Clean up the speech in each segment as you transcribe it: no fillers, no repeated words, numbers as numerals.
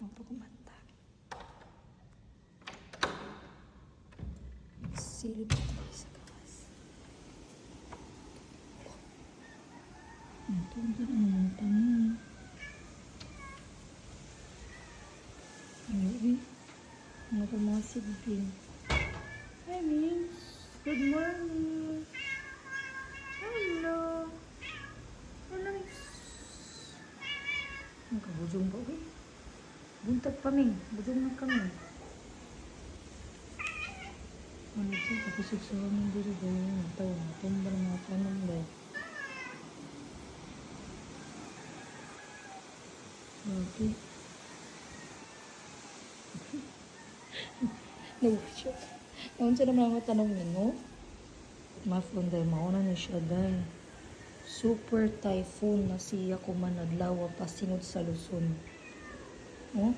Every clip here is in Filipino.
Mapagmata. Silip ito sa gawas. Ito naman tanong. Ay, mga sigbing. Hi, Miss. Good morning. Hello. Hello, Miss. Nakabujong ba, okay? Buntag pa, Ming. Bujong na kami. Ano ito? Kapisig sa kami dito dahil natawa. Tumba ng mga tanong dahil. Okay. No-shoot. Noon siya naman ang tanong niya, no? Mafon dahil mauna na siya dahil. Super typhoon na siya kuman naglawa pasinod sa Luzon. Oh?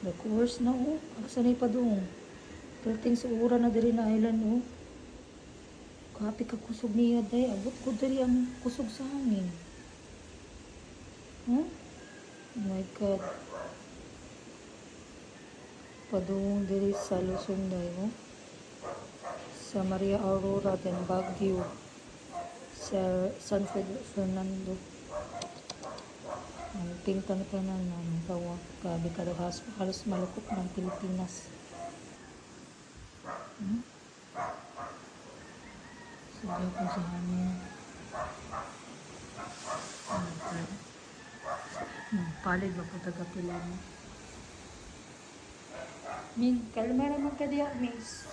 The course na, oh. Aksanay pa doon. Perting sa ura na diri na island, oh. Kapi ka kusog niya dahil. Abot ko diri ang kusog sa hangin. Oh? Oh my God. Padung diri sa Luzon dahil, oh. Sa Maria Aurora, then Baguio. Sa San Fernando. Ang pintan ka na ng tawa. Grabe ka daw halos malukot ng Pilipinas. Sige ko sa hangin. Palig ba po taga-pila mo? Min, kalma naman ka diya, Miss.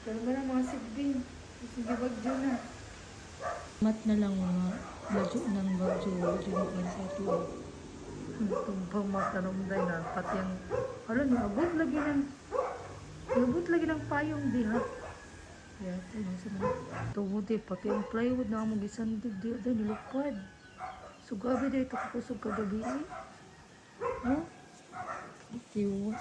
Kalma na mga sigbing. Sige, bagyo na. Mat na lang mga bagyo ng bagyo. Bagyo ng insito. Tumpang mga tanong na. Pati ang, alam niyo, abot lagi ng payong di ha. Kaya ito lang sa mga. Tungod eh, pati ang plywood na mong isandig di ito nilupad. So gabi dito kakusog kagabi eh. Huh? Itiwa.